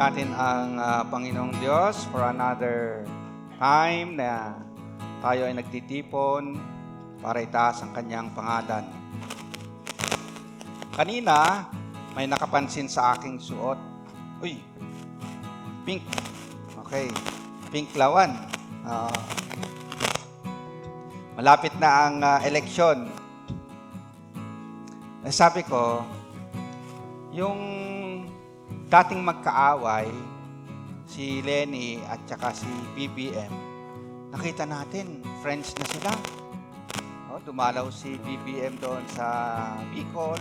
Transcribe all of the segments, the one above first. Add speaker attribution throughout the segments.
Speaker 1: natin ang Panginoong Diyos for another time na tayo ay nagtitipon para itaas ang kanyang pangalan. Kanina, may nakapansin sa aking suot. Uy, pink. Okay, pink lawan. Malapit na ang eleksyon. Sabi ko, yung dating magkaaway, si Lenny at saka si BBM, nakita natin, friends na sila. Dumalaw si BBM doon sa Bicol.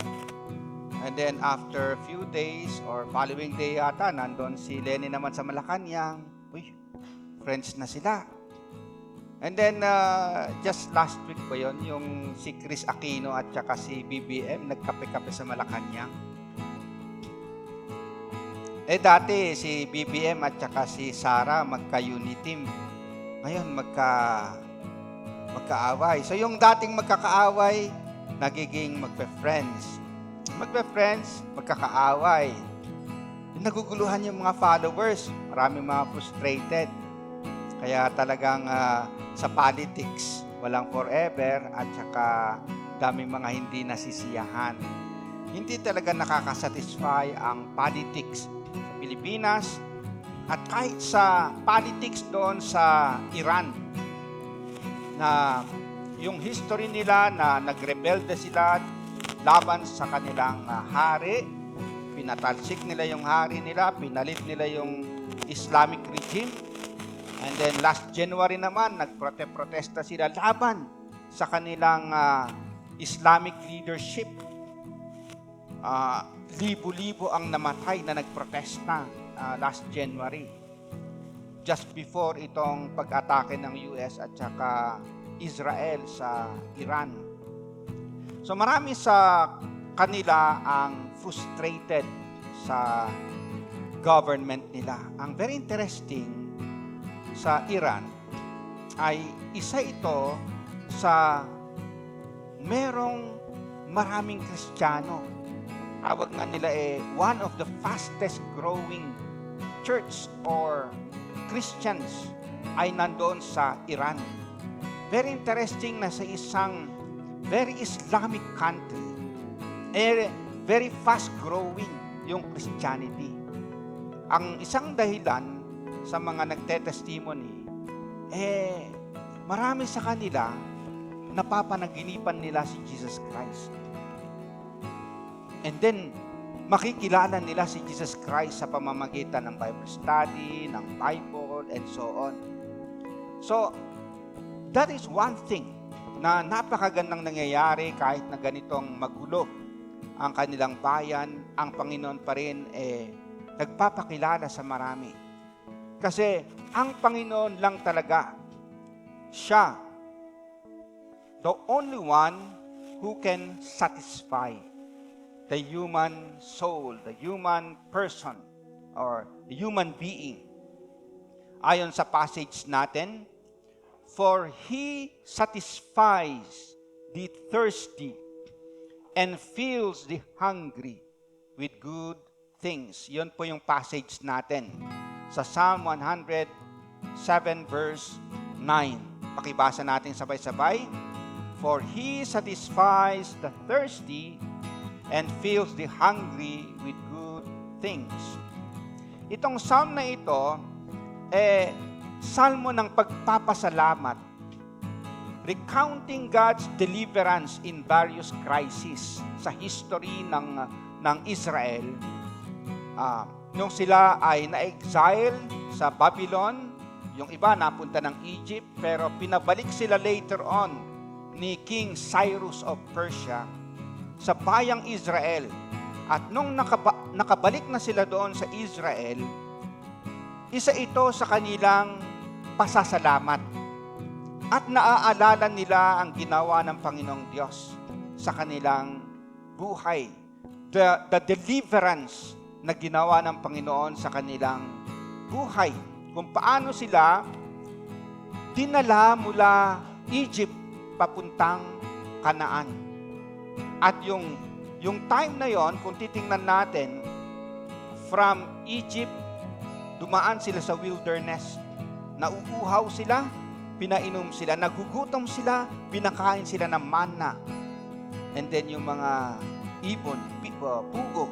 Speaker 1: And then after few days or following day yata, nandun si Lenny naman sa Malacanang. Uy, friends na sila. And then just last week ba yun, yung si Chris Aquino at saka si BBM nagkape-kape sa Malacanang. Dati si BBM at saka si Sara magka-uniteam. Ngayon magkaaway. So yung dating magkakaaway, nagiging magpe-friends. Magpe-friends, magkakaaway. Naguguluhan yung mga followers. Maraming mga frustrated. Kaya talagang sa politics, walang forever at saka daming mga hindi nasisiyahan. Hindi talaga nakakasatisfy ang politics sa Pilipinas at kahit sa politics doon sa Iran na yung history nila na nagrebelde sila laban sa kanilang hari, pinatalsik nila yung hari nila, pinalit nila yung Islamic regime. And then last January naman, nagprotesta sila laban sa kanilang Islamic leadership. Libo-libo ang namatay na nagprotesta last January. Just before itong pag-atake ng US at saka Israel sa Iran. So marami sa kanila ang frustrated sa government nila. Ang very interesting sa Iran ay isa ito sa merong maraming Kristiyano. Tawag nga nila one of the fastest growing church or Christians ay nandoon sa Iran. Very interesting na sa isang very Islamic country, very fast growing yung Christianity. Ang isang dahilan sa mga nagte-testimony, marami sa kanila napapanaginipan nila si Jesus Christ. And then, makikilala nila si Jesus Christ sa pamamagitan ng Bible study, ng Bible, and so on. So, that is one thing na napakagandang nangyayari kahit na ganitong magulo ang kanilang bayan, ang Panginoon pa rin nagpapakilala sa marami. Kasi ang Panginoon lang talaga, siya, the only one who can satisfy the human soul, the human person, or the human being. Ayon sa passage natin, for He satisfies the thirsty and fills the hungry with good things. Yun po yung passage natin sa Psalm 107 verse 9. Pakibasa natin sabay-sabay. For He satisfies the thirsty and fills the hungry with good things. Itong psalm na ito, salmo ng pagpapasalamat, recounting God's deliverance in various crises sa history ng Israel. Nung sila ay na-exile sa Babylon, yung iba napunta ng Egypt, pero pinabalik sila later on ni King Cyrus of Persia sa bayang Israel. At nung nakabalik na sila doon sa Israel, isa ito sa kanilang pasasalamat. At naaalala nila ang ginawa ng Panginoong Diyos sa kanilang buhay. The deliverance na ginawa ng Panginoon sa kanilang buhay. Kung paano sila dinala mula Egypt papuntang Canaan. At yung time na yon, kung titingnan natin, from Egypt dumaan sila sa wilderness. Nauuhaw sila, pinainom sila. Nagugutom sila, pinakain sila ng manna. And then yung mga ibon, pugo.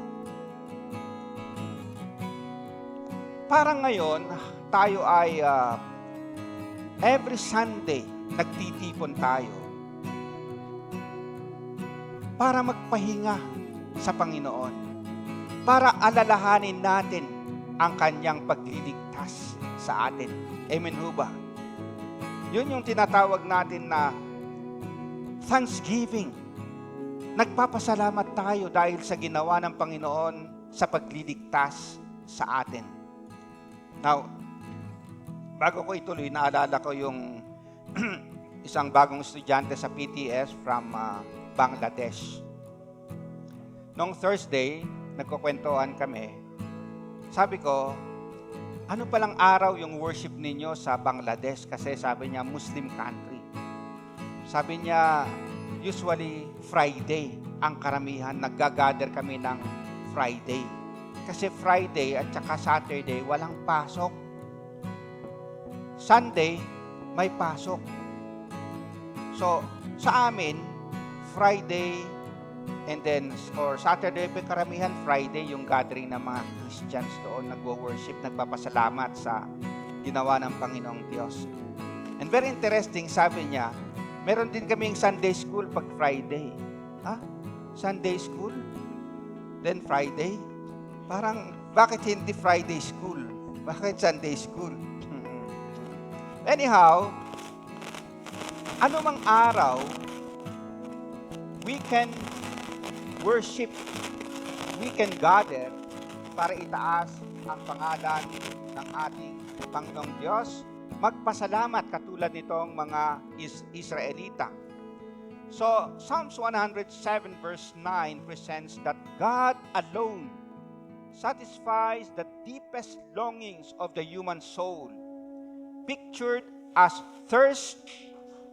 Speaker 1: Parang ngayon, tayo ay every Sunday, nagtitipon tayo para magpahinga sa Panginoon, para alalahanin natin ang kanyang pagliligtas sa atin. Amen ho ba? Yun yung tinatawag natin na thanksgiving. Nagpapasalamat tayo dahil sa ginawa ng Panginoon sa pagliligtas sa atin. Now, bago ko ituloy, naalala ko yung isang bagong estudyante sa PTS from Bangladesh. Noong Thursday, nagkukwentuhan kami. Sabi ko, ano palang araw yung worship ninyo sa Bangladesh? Kasi sabi niya, Muslim country. Sabi niya, usually Friday ang karamihan. Naggagather kami ng Friday. Kasi Friday at saka Saturday, walang pasok. Sunday, may pasok. So, sa amin, Friday, and then, or Saturday, karamihan Friday, yung gathering ng mga Christians doon, nagwo-worship, nagpapasalamat sa ginawa ng Panginoong Diyos. And very interesting, sabi niya, meron din kaming Sunday school pag Friday. Ha? Sunday school? Then Friday? Parang, bakit hindi Friday school? Bakit Sunday school? Anyhow, anumang araw, we can worship, we can gather para itaas ang pangalan ng ating Panginoong Diyos, magpasalamat katulad nitong mga Israelita. So, Psalms 107 verse 9 presents that God alone satisfies the deepest longings of the human soul, pictured as thirst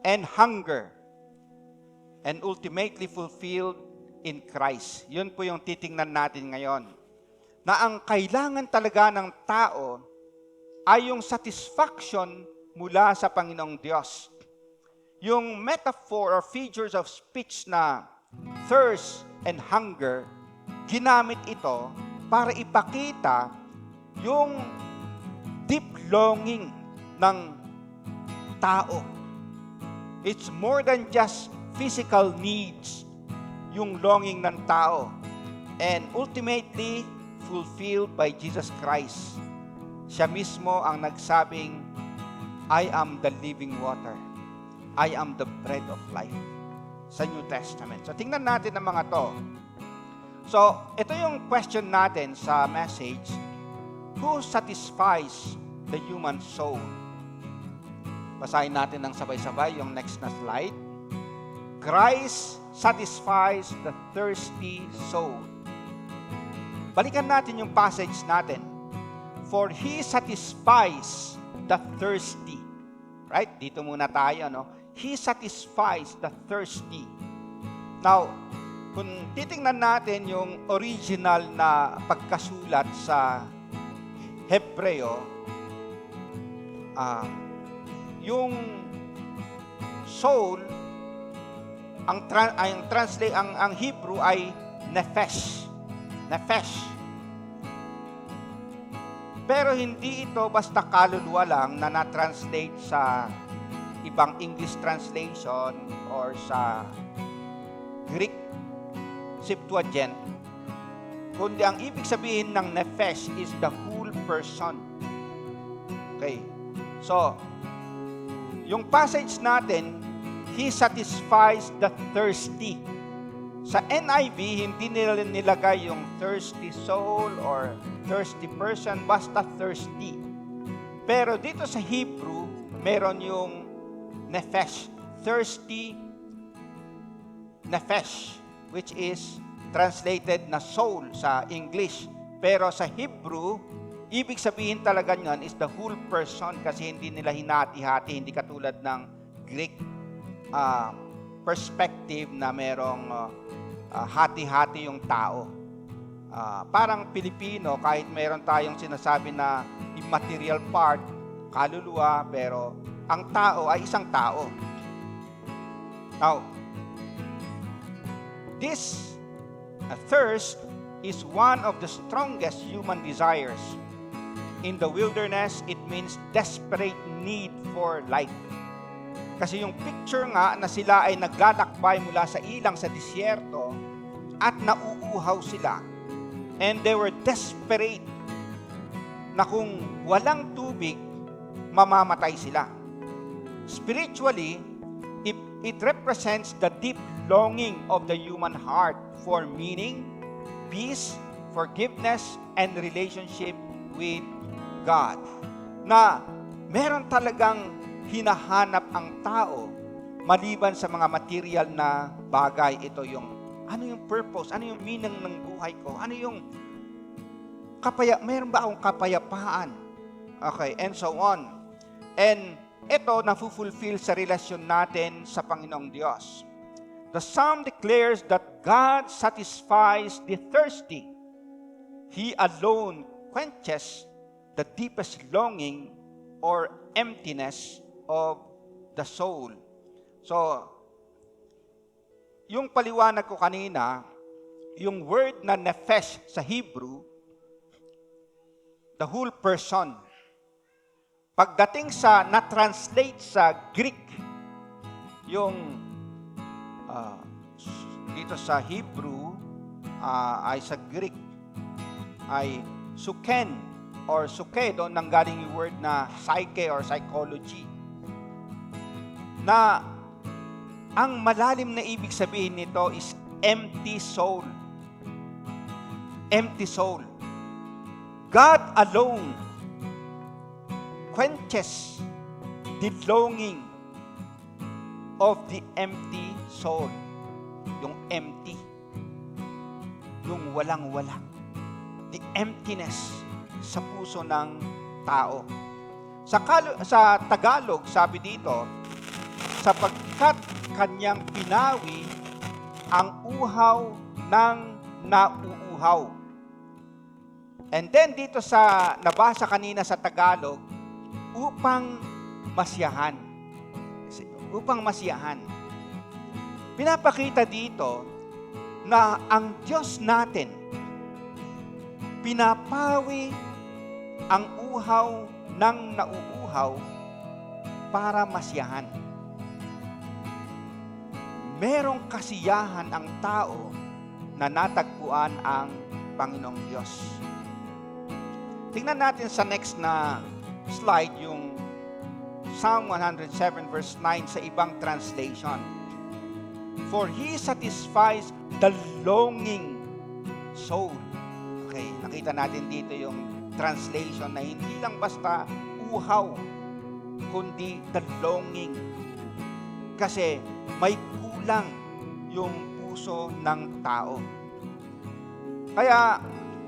Speaker 1: and hunger, and ultimately fulfilled in Christ. Yun po yung titingnan natin ngayon. Na ang kailangan talaga ng tao ay yung satisfaction mula sa Panginoong Diyos. Yung metaphor or figures of speech na thirst and hunger, ginamit ito para ipakita yung deep longing ng tao. It's more than just physical needs, yung longing ng tao. And ultimately, fulfilled by Jesus Christ. Siya mismo ang nagsabing, I am the living water. I am the bread of life. Sa New Testament. So, tingnan natin ang mga to. So, ito yung question natin sa message. Who satisfies the human soul? Basahin natin ng sabay-sabay yung next na slide. Christ satisfies the thirsty soul. Balikan natin yung passage natin. For He satisfies the thirsty. Right? Dito muna tayo, no? He satisfies the thirsty. Now, kung titingnan natin yung original na pagkasulat sa Hebreo, yung soul, ang Hebrew ay nefesh. Nefesh. Pero hindi ito basta kaluluwa lang na na-translate sa ibang English translation or sa Greek Septuagint. Kundi ang ibig sabihin ng nefesh is the whole person. Okay. So, yung passage natin, He satisfies the thirsty. Sa NIV, hindi nila nilagay yung thirsty soul or thirsty person, basta thirsty. Pero dito sa Hebrew, meron yung nefesh, thirsty nefesh, which is translated na soul sa English. Pero sa Hebrew, ibig sabihin talaga nyan is the whole person kasi hindi nila hinati-hati, hindi katulad ng Greek perspective na merong hati-hati yung tao. parang Pilipino, kahit mayroon tayong sinasabi na immaterial part, kaluluwa, pero ang tao ay isang tao. Now, this thirst is one of the strongest human desires. In the wilderness, it means desperate need for life. Kasi yung picture nga na sila ay naglalakbay mula sa ilang sa disyerto at nauuhaw sila. And they were desperate na kung walang tubig, mamamatay sila. Spiritually, it represents the deep longing of the human heart for meaning, peace, forgiveness, and relationship with God. Na meron talagang hinahanap ang tao maliban sa mga material na bagay. Ito yung, ano yung purpose? Ano yung meaning ng buhay ko? Ano yung meron ba akong kapayapaan? Okay, and so on. And ito na-fulfill sa relasyon natin sa Panginoong Diyos. The Psalm declares that God satisfies the thirsty. He alone quenches the deepest longing or emptiness of the soul. So, yung paliwanag ko kanina, yung word na nephesh sa Hebrew, the whole person. Pagdating sa, na-translate sa Greek, yung dito sa Hebrew, ay sa Greek, ay suken or suke, doon nanggaling yung word na psyche or psychology. Na ang malalim na ibig sabihin nito is empty soul. Empty soul. God alone quenches the longing of the empty soul. Yung empty. Yung walang-wala. The emptiness sa puso ng tao. Sa Tagalog, sabi dito, sapagkat kanyang pinawi ang uhaw ng nauuhaw. And then dito sa nabasa kanina sa Tagalog, upang masiyahan. Upang masiyahan. Pinapakita dito na ang Diyos natin pinapawi ang uhaw ng nauuhaw para masiyahan. Merong kasiyahan ang tao na natagpuan ang Panginoong Diyos. Tingnan natin sa next na slide yung Psalm 107 verse 9 sa ibang translation. For He satisfies the longing soul. Okay, nakita natin dito yung translation na hindi lang basta uhaw, kundi the longing. Kasi may kulang yung puso ng tao. Kaya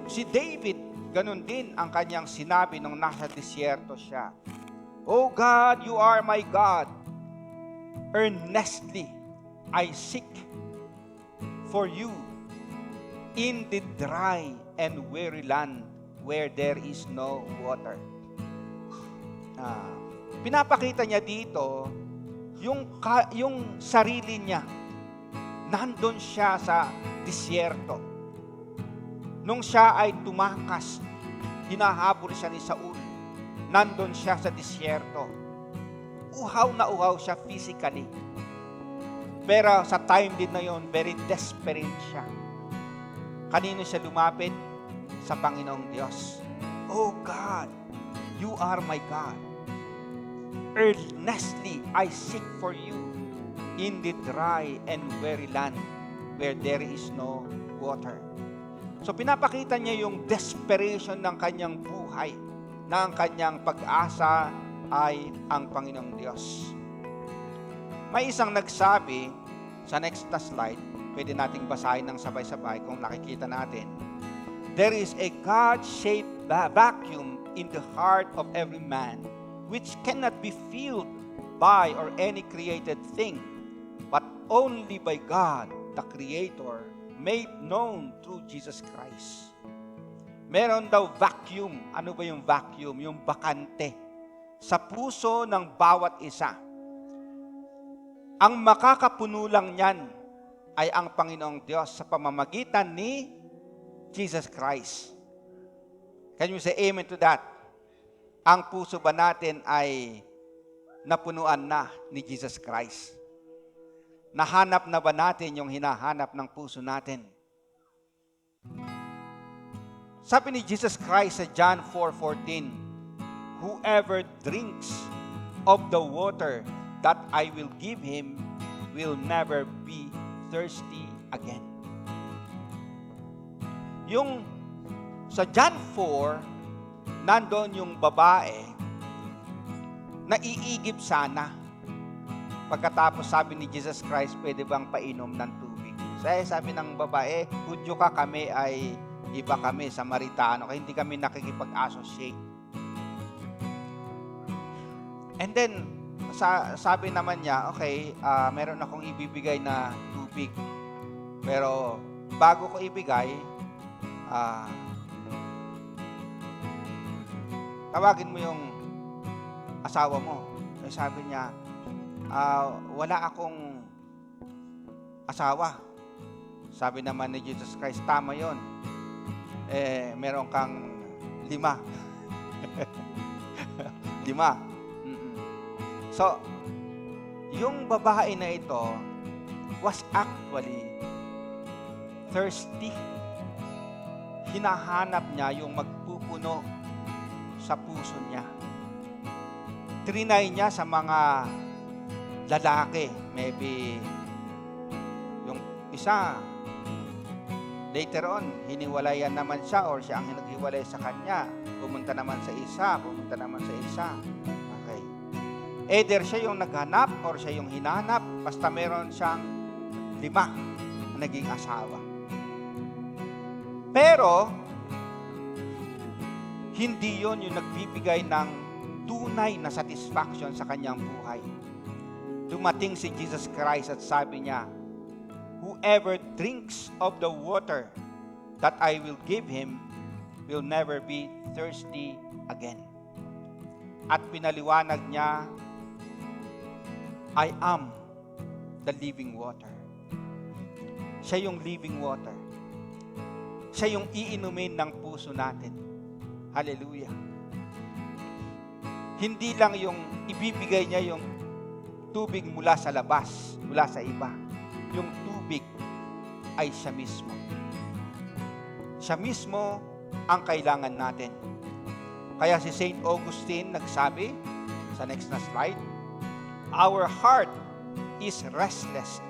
Speaker 1: si David, ganun din ang kanyang sinabi nung nasa disyerto siya. Oh God, you are my God. Earnestly I seek for you in the dry and weary land where there is no water. Pinapakita niya dito yung sarili niya. Nandun siya sa disyerto. Nung siya ay tumakas, hinahabol siya ni Saul. Nandun siya sa disyerto. Uhaw na uhaw siya physically. Pero sa time din na yon, very desperate siya. Kanino siya lumapit? Sa Panginoong Diyos. Oh God, you are my God. Earnestly I seek for you in the dry and weary land where there is no water. So pinapakita niya yung desperation ng kanyang buhay, na ang kanyang pag-asa ay ang Panginoong Diyos. May isang nagsabi, sa next na slide, pwede nating basahin ng sabay-sabay kung nakikita natin. There is a God-shaped vacuum in the heart of every man, which cannot be filled by or any created thing, but only by God, the Creator made known through Jesus Christ. Meron daw vacuum. Ano ba yung vacuum? Yung bakante sa puso ng bawat isa. Ang makakapuno lang niyan ay ang Panginoong Diyos sa pamamagitan ni Jesus Christ. Can you say amen to that? Ang puso ba natin ay napunuan na ni Jesus Christ? Nahanap na ba natin yung hinahanap ng puso natin? Sabi ni Jesus Christ sa John 4:14, "Whoever drinks of the water that I will give him will never be thirsty again." Yung sa John 4, nandoon yung babae na iigib sana. Pagkatapos sabi ni Jesus Christ, pwede bang painom ng tubig? Sabi ng babae, Hudyo ka, kami ay iba kami, Samaritano, kaya hindi kami nakikipag-associate. And then, sabi naman niya, okay, meron akong ibibigay na tubig. Pero bago ko ibigay, tawagin mo yung asawa mo. Sabi niya, wala akong asawa. Sabi naman ni Jesus Christ, tama yon. Meron kang 5. 5. So, yung babae na ito was actually thirsty. Hinahanap niya yung magpupuno sa puso niya. Trinay niya sa mga lalaki. Maybe yung isa, later on, hiniwalayan naman siya or siya ang naghiwalay sa kanya. Pumunta naman sa isa. Okay. Either siya yung naghanap or siya yung hinanap. Basta meron siyang 5 na naging asawa. Pero, hindi yon yung nagbibigay ng tunay na satisfaction sa kanyang buhay. Dumating si Jesus Christ at sabi niya, "Whoever drinks of the water that I will give him will never be thirsty again." At pinaliwanag niya, "I am the living water." Siya yung living water. Siya yung iinumin ng puso natin. Hallelujah. Hindi lang yung ibibigay niya yung tubig mula sa labas, mula sa iba. Yung tubig ay siya mismo. Siya mismo ang kailangan natin. Kaya si Saint Augustine nagsabi, sa next na slide, "Our heart is restless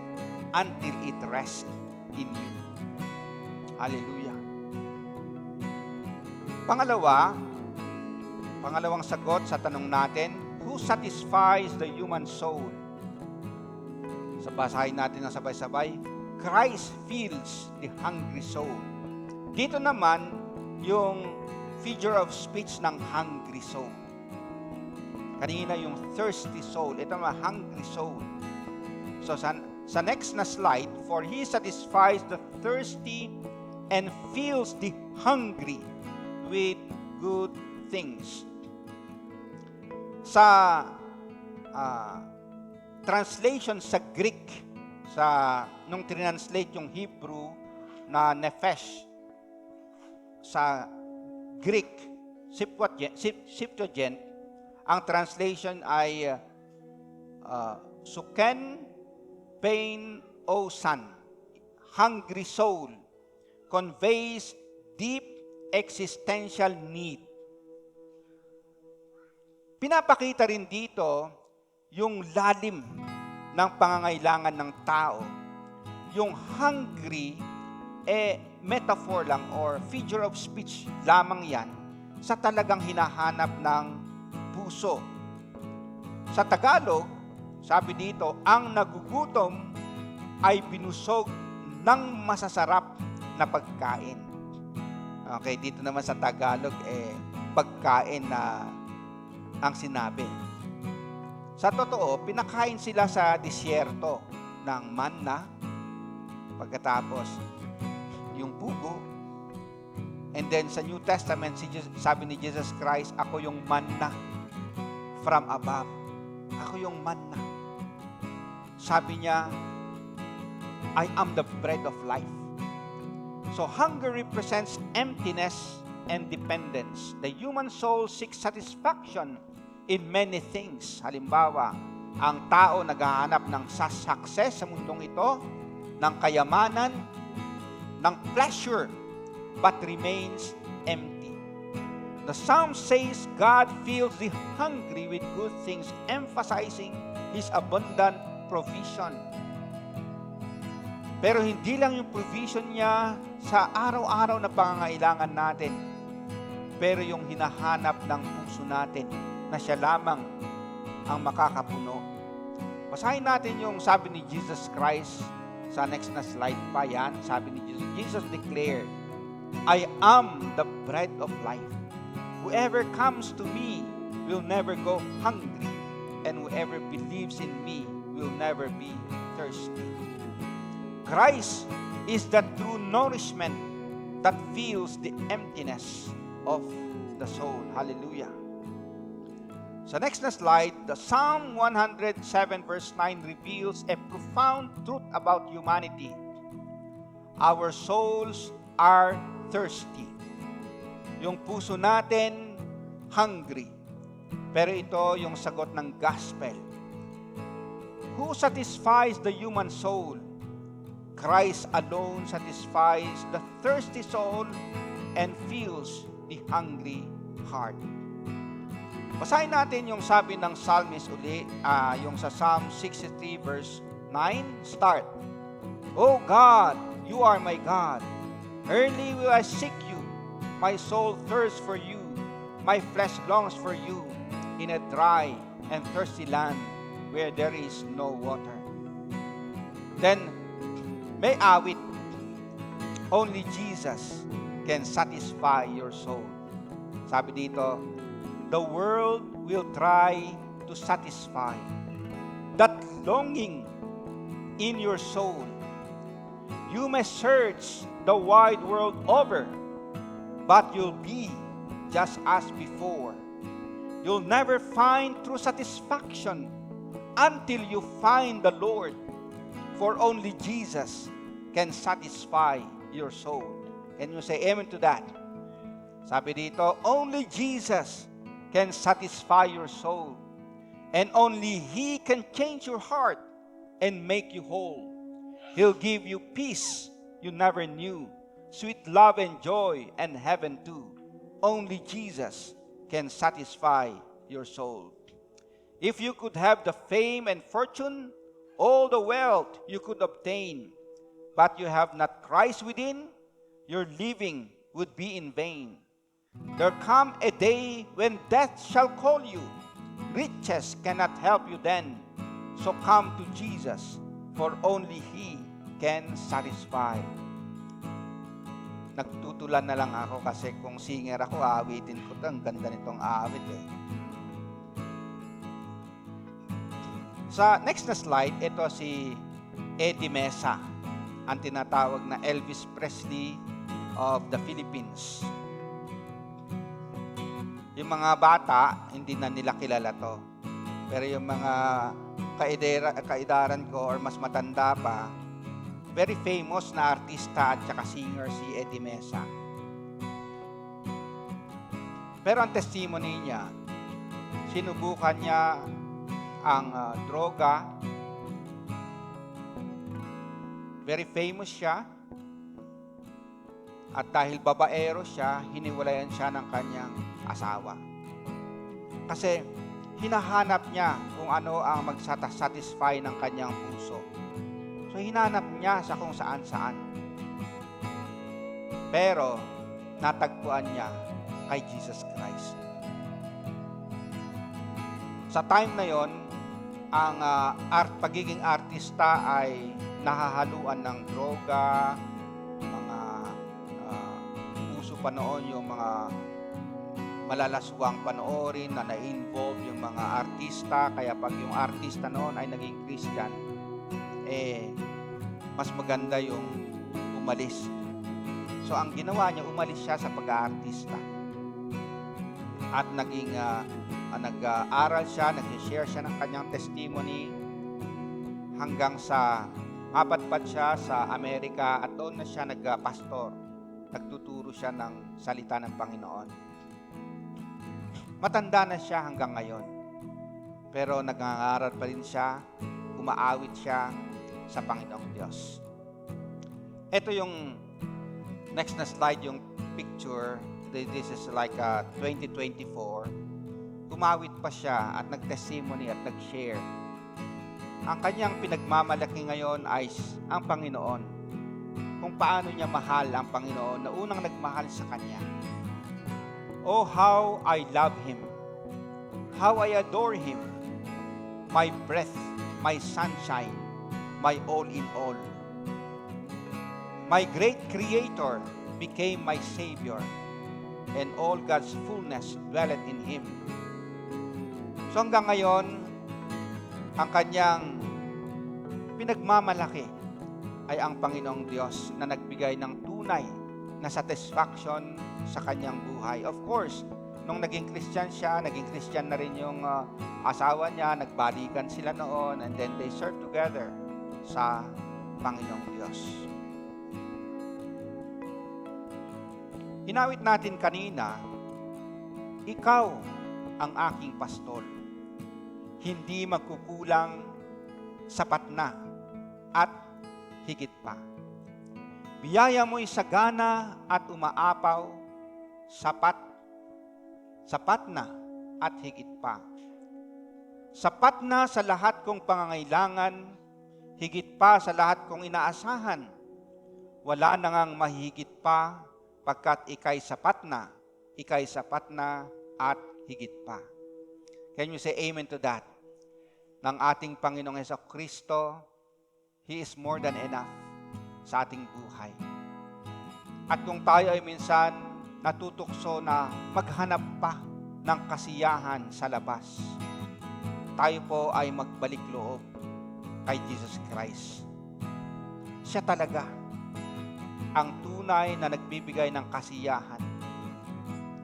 Speaker 1: until it rests in you." Hallelujah. Pangalawang sagot sa tanong natin, who satisfies the human soul? Sa basahin natin ng sabay-sabay, Christ fills the hungry soul. Dito naman, yung figure of speech ng hungry soul. Kanina yung thirsty soul. Ito naman, hungry soul. So sa next na slide, for he satisfies the thirsty and fills the hungry with good things. Sa translation sa Greek, nung translate yung Hebrew na nephesh sa Greek, Septuagint, ang translation ay suken pain o son, hungry soul, conveys deep existential need. Pinapakita rin dito yung lalim ng pangangailangan ng tao. Yung hungry, metaphor lang or figure of speech lamang yan sa talagang hinahanap ng puso. Sa Tagalog, sabi dito, ang nagugutom ay binusog ng masasarap na pagkain. Okay, dito naman sa Tagalog, pagkain na ang sinabi. Sa totoo, pinakain sila sa disyerto ng manna. Pagkatapos, yung pugo. And then sa New Testament, sabi ni Jesus Christ, ako yung manna from above. Ako yung manna. Sabi niya, I am the bread of life. So hunger represents emptiness and dependence. The human soul seeks satisfaction in many things. Halimbawa, ang tao naghahanap ng success sa mundong ito, ng kayamanan, ng pleasure, but remains empty. The Psalm says God fills the hungry with good things, emphasizing His abundant provision. Pero hindi lang yung provision niya sa araw-araw na pangangailangan natin, pero yung hinahanap ng puso natin na siya lamang ang makakapuno. Basahin natin yung sabi ni Jesus Christ sa next na slide pa yan. Sabi ni Jesus, Jesus declared, I am the bread of life. Whoever comes to me will never go hungry, and whoever believes in me will never be thirsty. Christ is the true nourishment that fills the emptiness of the soul. Hallelujah. Sa next na slide, the Psalm 107 verse 9 reveals a profound truth about humanity. Our souls are thirsty. Yung puso natin, hungry. Pero ito yung sagot ng gospel. Who satisfies the human soul? Christ alone satisfies the thirsty soul and fills the hungry heart. Basahin natin yung sabi ng psalmist uli, yung sa Psalm 63 verse 9. Start. O God, you are my God. Early will I seek you. My soul thirsts for you. My flesh longs for you in a dry and thirsty land where there is no water. Then, may awit. Only Jesus can satisfy your soul. Sabi dito, the world will try to satisfy that longing in your soul. You may search the wide world over, but you'll be just as before. You'll never find true satisfaction until you find the Lord, for only Jesus can satisfy your soul. Can you say amen to that? Sabi dito, only Jesus can satisfy your soul, and only He can change your heart and make you whole. He'll give you peace you never knew, sweet love and joy and heaven too. Only Jesus can satisfy your soul. If you could have the fame and fortune, all the wealth you could obtain, but you have not Christ within, your living would be in vain. There come a day when death shall call you. Riches cannot help you then. So come to Jesus, for only He can satisfy. Nagtutulan na lang ako kasi kung singer ako, aawitin ko ito. Ang ganda nitong aawit eh. Sa next na slide, ito si Eddie Mesa, ang tinatawag na Elvis Presley of the Philippines. Yung mga bata, hindi na nila kilala to. Pero yung mga kaidaran ko or mas matanda pa, very famous na artista at saka singer si Eddie Mesa. Pero ang testimony niya, sinubukan niya ang droga. Very famous siya. At dahil babaero siya, hiniwalayan siya ng kanyang asawa. Kasi hinahanap niya kung ano ang magsatisfy ng kanyang puso. So hinanap niya sa kung saan-saan. Pero natagpuan niya kay Jesus Christ. Sa time na yon, ang pagiging artista ay nahahaluan ng droga, mga uso pa noon yung mga malalaswang panoorin na na-involve yung mga artista. Kaya pag yung artista noon ay naging Christian, mas maganda yung umalis So ang ginawa niya, umalis siya sa pag-aartista. At nag-aaral siya, nag-share siya ng kanyang testimony hanggang sa mapadpad siya sa Amerika at doon na siya nagpastor. Nagtuturo siya ng salita ng Panginoon. Matanda na siya hanggang ngayon. Pero nag-aaral pa rin siya, umaawit siya sa Panginoong Diyos. Ito yung next na slide, yung picture. This is like 2024. Umawit pa siya at nag-testimony at nag-share. Ang kanyang pinagmamalaki ngayon ay ang Panginoon. Kung paano niya mahal ang Panginoon na unang nagmahal sa kanya. Oh, how I love Him. How I adore Him. My breath, my sunshine, my all in all. My great Creator became my Savior, and all God's fullness dwelleth in Him. So hanggang ngayon, ang kanyang pinagmamalaki ay ang Panginoong Diyos na nagbigay ng tunay na satisfaction sa kanyang buhay. Of course, nung naging Christian siya, naging Christian na rin yung asawa niya, nagbalikan sila noon, and then they served together sa Panginoong Diyos. Inawit natin kanina, ikaw ang aking pastol. Hindi magkukulang, sapat na, at higit pa. Biyaya mo'y sagana at umaapaw, sapat na at higit pa. Sapat na sa lahat kong pangangailangan, higit pa sa lahat kong inaasahan. Wala na ngang mahigit pa, pagkat ika'y sapat na at higit pa. Can you say amen to that? Ng ating Panginoong Jesucristo, He is more than enough sa ating buhay. At kung tayo ay minsan natutukso na maghanap pa ng kasiyahan sa labas, tayo po ay magbalik loob kay Jesus Christ. Siya talaga ang tunay na nagbibigay ng kasiyahan.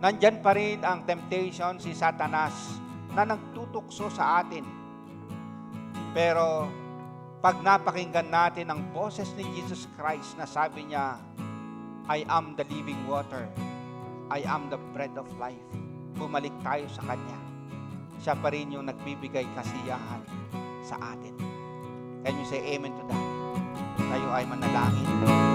Speaker 1: Nandyan pa rin ang temptation, si Satanas, na nagtutukso sa atin. Pero pag napakinggan natin ang boses ni Jesus Christ na sabi niya, I am the living water, I am the bread of life, bumalik tayo sa Kanya. Siya pa rin yung nagbibigay kasiyahan sa atin. Can you say amen to that? Tayo ay manalangin.